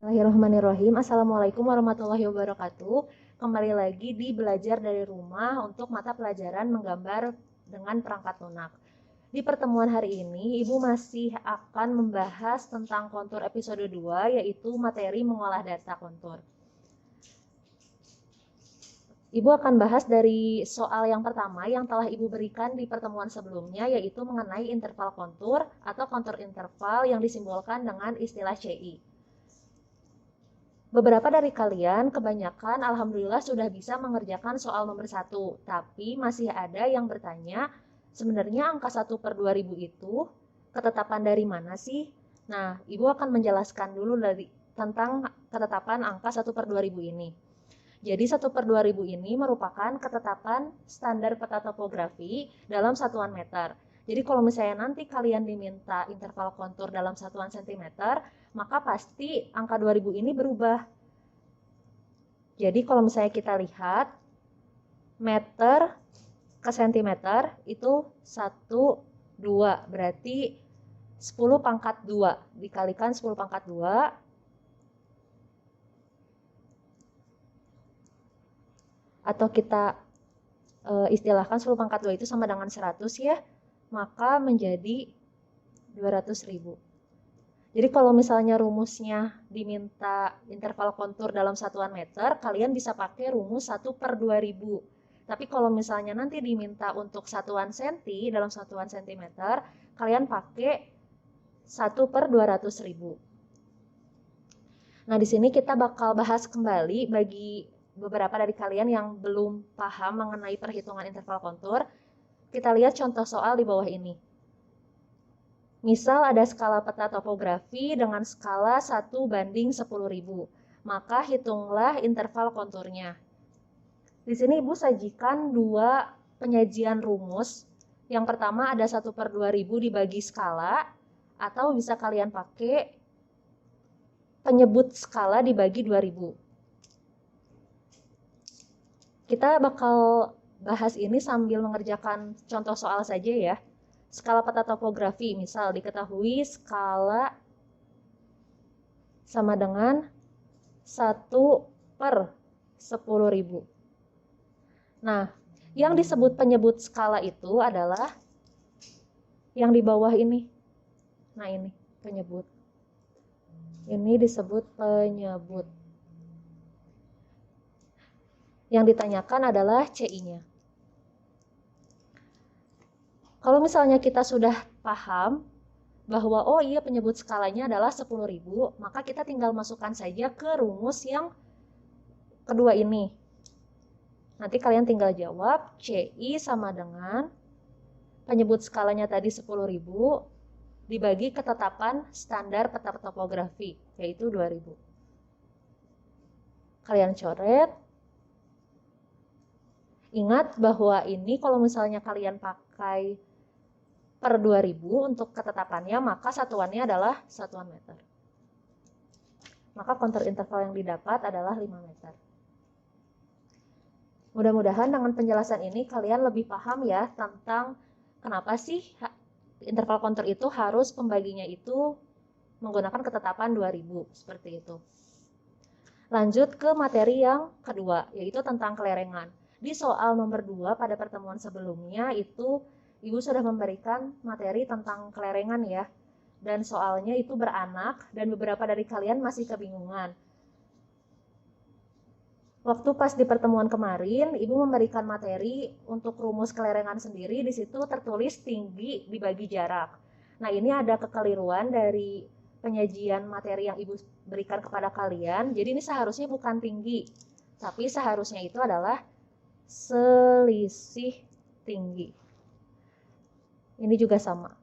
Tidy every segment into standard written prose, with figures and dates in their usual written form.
Bismillahirrahmanirrahim. Assalamualaikum warahmatullahi wabarakatuh. Kembali lagi di Belajar dari Rumah untuk mata pelajaran menggambar dengan perangkat lunak. Di pertemuan hari ini, Ibu masih akan membahas tentang kontur episode 2, yaitu materi mengolah data kontur. Ibu akan bahas dari soal yang pertama yang telah Ibu berikan di pertemuan sebelumnya, yaitu mengenai interval kontur atau kontur interval yang disimbolkan dengan istilah CI. Beberapa dari kalian, kebanyakan alhamdulillah sudah bisa mengerjakan soal nomor 1, tapi masih ada yang bertanya, sebenarnya angka 1/2000 itu ketetapan dari mana sih? Nah, Ibu akan menjelaskan dulu tentang ketetapan angka 1/2000 ini. Jadi 1/2000 ini merupakan ketetapan standar peta topografi dalam satuan meter. Jadi kalau misalnya nanti kalian diminta interval kontur dalam satuan sentimeter, maka pasti angka 2000 ini berubah. Jadi kalau misalnya kita lihat meter ke sentimeter itu 1, 2, berarti 10⁻², dikalikan 10⁻², atau kita istilahkan 10⁻² itu sama dengan 100 ya, maka menjadi 200.000. Jadi kalau misalnya rumusnya diminta interval kontur dalam satuan meter, kalian bisa pakai rumus 1/2000. Tapi kalau misalnya nanti diminta untuk satuan senti dalam satuan sentimeter, kalian pakai 1/200.000. Nah, di sini kita bakal bahas kembali bagi beberapa dari kalian yang belum paham mengenai perhitungan interval kontur. Kita lihat contoh soal di bawah ini. Misal ada skala peta topografi dengan skala 1/10.000, maka hitunglah interval konturnya. Di sini Ibu sajikan dua penyajian rumus. Yang pertama ada 1/2000 dibagi skala, atau bisa kalian pakai penyebut skala dibagi 2000. Kita bakal bahas ini sambil mengerjakan contoh soal saja ya. Skala peta topografi, misal diketahui skala sama dengan 1/10.000. Nah, yang disebut penyebut skala itu adalah yang di bawah ini. Nah, ini penyebut. Ini disebut penyebut. Yang ditanyakan adalah CI-nya. Kalau misalnya kita sudah paham bahwa oh iya penyebut skalanya adalah 10.000, maka kita tinggal masukkan saja ke rumus yang kedua ini. Nanti kalian tinggal jawab CI sama dengan penyebut skalanya tadi 10.000 dibagi ketetapan standar peta topografi, yaitu 2000. Kalian coret. Ingat bahwa ini kalau misalnya kalian pakai per 2000 untuk ketetapannya, maka satuannya adalah satuan meter. Maka kontur interval yang didapat adalah 5 meter. Mudah-mudahan dengan penjelasan ini kalian lebih paham ya tentang kenapa sih interval kontur itu harus pembaginya itu menggunakan ketetapan 2000, seperti itu. Lanjut ke materi yang kedua, yaitu tentang kelerengan. Di soal nomor 2 pada pertemuan sebelumnya itu Ibu sudah memberikan materi tentang kelerengan ya. Dan soalnya itu beranak dan beberapa dari kalian masih kebingungan. Waktu pas di pertemuan kemarin, Ibu memberikan materi untuk rumus kelerengan sendiri, di situ tertulis tinggi dibagi jarak. Nah, ini ada kekeliruan dari penyajian materi yang Ibu berikan kepada kalian. Jadi ini seharusnya bukan tinggi, tapi seharusnya itu adalah selisih tinggi. Ini juga sama.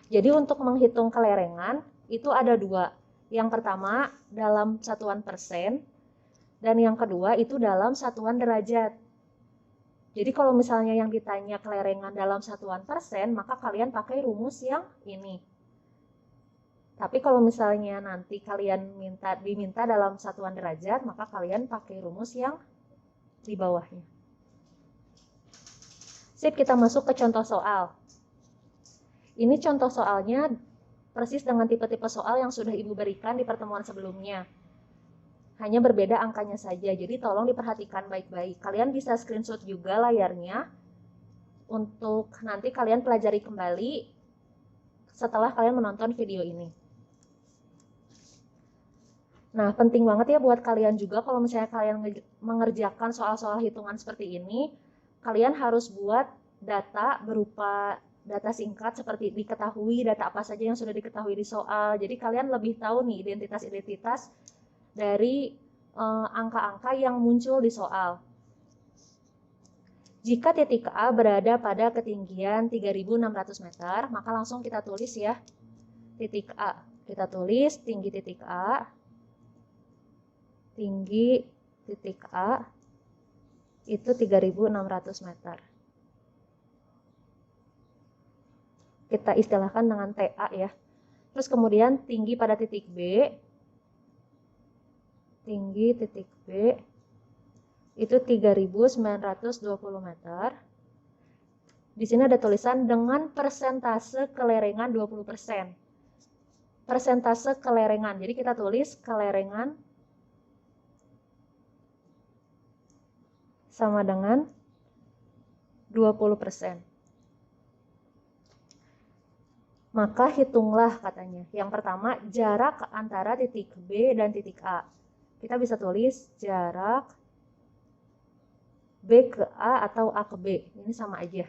Jadi untuk menghitung kelerengan itu ada dua. Yang pertama dalam satuan persen dan yang kedua itu dalam satuan derajat. Jadi kalau misalnya yang ditanya kelerengan dalam satuan persen, maka kalian pakai rumus yang ini. Tapi kalau misalnya nanti kalian diminta dalam satuan derajat, maka kalian pakai rumus yang di bawahnya. Sip, kita masuk ke contoh soal. Ini contoh soalnya persis dengan tipe-tipe soal yang sudah Ibu berikan di pertemuan sebelumnya. Hanya berbeda angkanya saja, jadi tolong diperhatikan baik-baik. Kalian bisa screenshot juga layarnya untuk nanti kalian pelajari kembali setelah kalian menonton video ini. Nah, penting banget ya buat kalian juga kalau misalnya kalian mengerjakan soal-soal hitungan seperti ini, kalian harus buat data berupa data singkat seperti diketahui, data apa saja yang sudah diketahui di soal. Jadi kalian lebih tahu nih identitas-identitas dari angka-angka yang muncul di soal. Jika titik A berada pada ketinggian 3.600 meter, maka langsung kita tulis ya titik A. Kita tulis tinggi titik A. Tinggi titik A itu 3.600 meter. Kita istilahkan dengan TA ya. Terus kemudian tinggi pada titik B. Tinggi titik B itu 3.920 meter. Di sini ada tulisan dengan persentase kelerengan 20%. Persentase kelerengan. Jadi kita tulis kelerengan sama dengan 20%. Maka hitunglah katanya. Yang pertama, jarak antara titik B dan titik A. Kita bisa tulis jarak B ke A atau A ke B. Ini sama aja.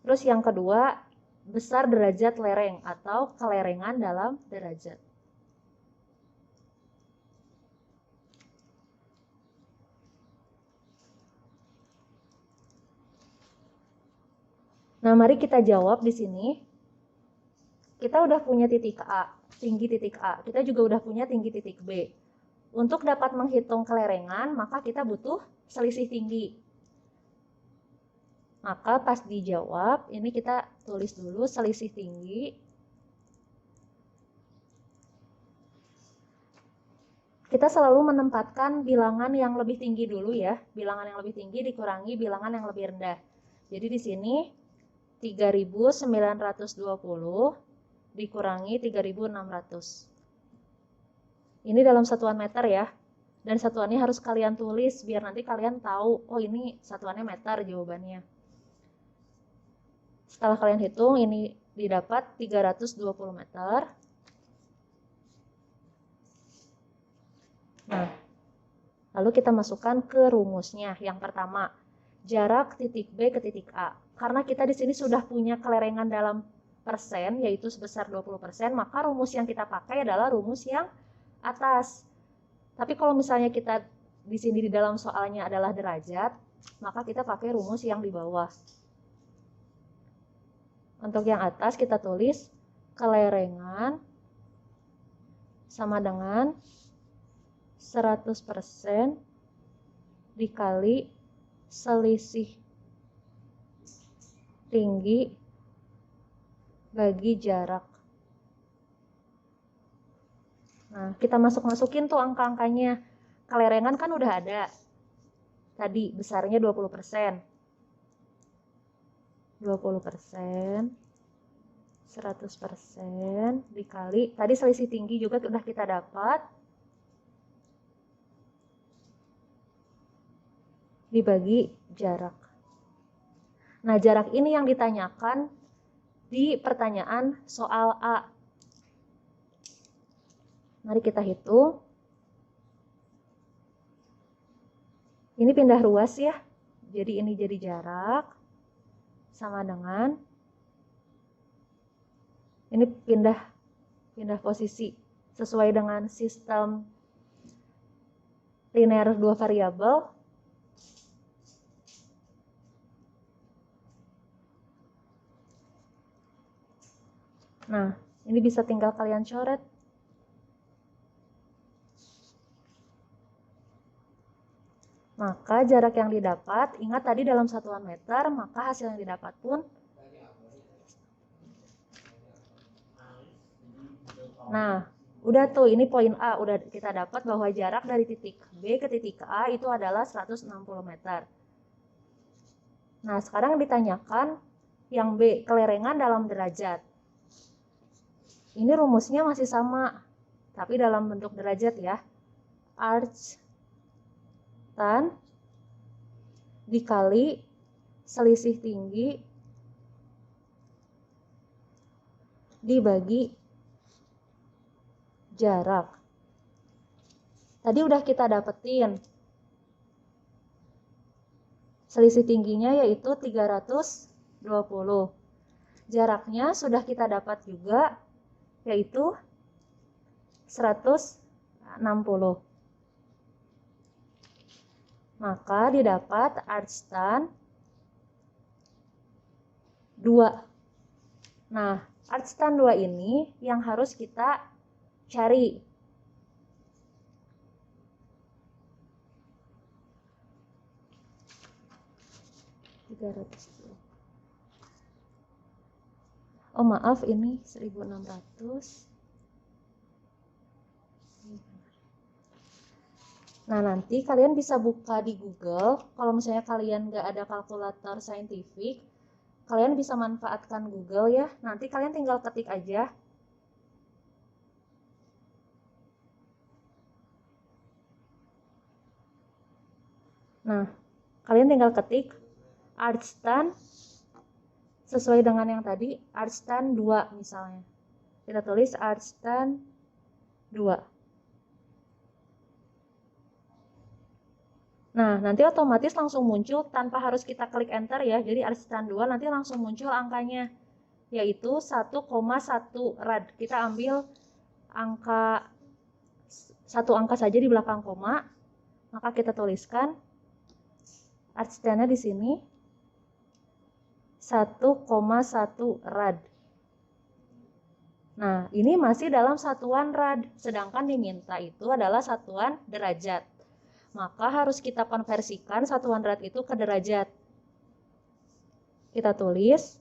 Terus yang kedua, besar derajat lereng atau kelerengan dalam derajat. Nah, mari kita jawab di sini. Kita udah punya titik A, tinggi titik A. Kita juga udah punya tinggi titik B. Untuk dapat menghitung kelerengan, maka kita butuh selisih tinggi. Maka pas dijawab, ini kita tulis dulu selisih tinggi. Kita selalu menempatkan bilangan yang lebih tinggi dulu ya. Bilangan yang lebih tinggi dikurangi bilangan yang lebih rendah. Jadi di sini 3.920 dikurangi 3.600. Ini dalam satuan meter ya. Dan satuannya harus kalian tulis biar nanti kalian tahu, oh ini satuannya meter jawabannya. Setelah kalian hitung, ini didapat 320 meter. Nah, lalu kita masukkan ke rumusnya. Yang pertama, jarak titik B ke titik A. Karena kita di sini sudah punya kelerengan dalam persen, yaitu sebesar 20%, maka rumus yang kita pakai adalah rumus yang atas. Tapi kalau misalnya kita di sini di dalam soalnya adalah derajat, maka kita pakai rumus yang di bawah. Untuk yang atas kita tulis kelerengan sama dengan 100% dikali selisih tinggi bagi jarak. Nah, kita masukin tuh angka-angkanya. Kelerengan kan udah ada. Tadi besarnya 20%. 20%, 100% dikali, tadi selisih tinggi juga udah kita dapat, dibagi jarak. Nah, jarak ini yang ditanyakan di pertanyaan soal A. Mari kita hitung. Ini pindah ruas ya. Jadi ini jadi jarak sama dengan ini pindah posisi sesuai dengan sistem linear 2 variabel. Nah, ini bisa tinggal kalian coret. Maka jarak yang didapat, ingat tadi dalam satuan meter, maka hasil yang didapat pun. Nah, udah tuh, ini poin A, udah kita dapat bahwa jarak dari titik B ke titik A itu adalah 160 meter. Nah, sekarang ditanyakan yang B, kelerengan dalam derajat. Ini rumusnya masih sama, tapi dalam bentuk derajat ya. Arcs tan dikali selisih tinggi dibagi jarak. Tadi udah kita dapetin. Selisih tingginya yaitu 320. Jaraknya sudah kita dapat juga, yaitu 160. Maka didapat arcstan 2. Nah, arcstan 2 ini yang harus kita cari. Oh maaf, ini 1600. Nah, nanti kalian bisa buka di Google. Kalau misalnya kalian nggak ada kalkulator saintifik, kalian bisa manfaatkan Google ya. Nanti kalian tinggal ketik aja. Nah, kalian tinggal ketik arcstan sesuai dengan yang tadi, arcstan 2 misalnya. Kita tulis arcstan 2. Nah, nanti otomatis langsung muncul tanpa harus kita klik enter ya. Jadi arcstan 2 nanti langsung muncul angkanya, yaitu 1,1 rad. Kita ambil angka satu angka saja di belakang koma, maka kita tuliskan arcstannya di sini 1,1 rad. Nah, ini masih dalam satuan rad, sedangkan diminta itu adalah satuan derajat. Maka harus kita konversikan satuan rad itu ke derajat. Kita tulis,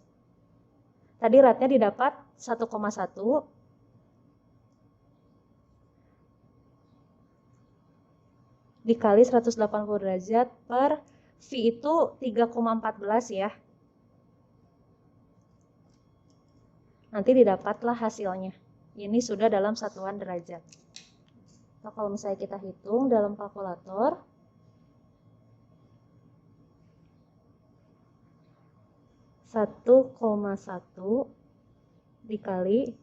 tadi radnya didapat 1,1 dikali 180 derajat per V itu 3,14 ya. Nanti didapatlah hasilnya. Ini sudah dalam satuan derajat. Nah, kalau misalnya kita hitung dalam kalkulator, (1,1) dikali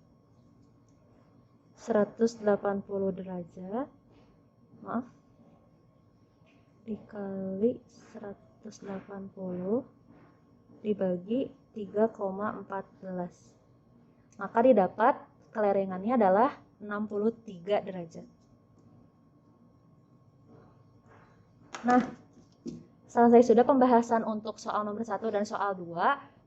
180 derajat, maaf, dikali 180 dibagi 3,14. Maka didapat kelerengannya adalah 63 derajat. Nah, selesai sudah pembahasan untuk soal nomor 1 dan soal 2.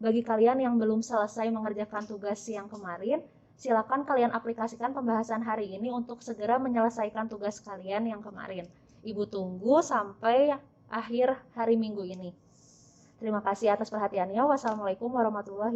Bagi kalian yang belum selesai mengerjakan tugas yang kemarin, silakan kalian aplikasikan pembahasan hari ini untuk segera menyelesaikan tugas kalian yang kemarin. Ibu tunggu sampai akhir hari Minggu ini. Terima kasih atas perhatiannya. Wassalamualaikum warahmatullahi wabarakatuh.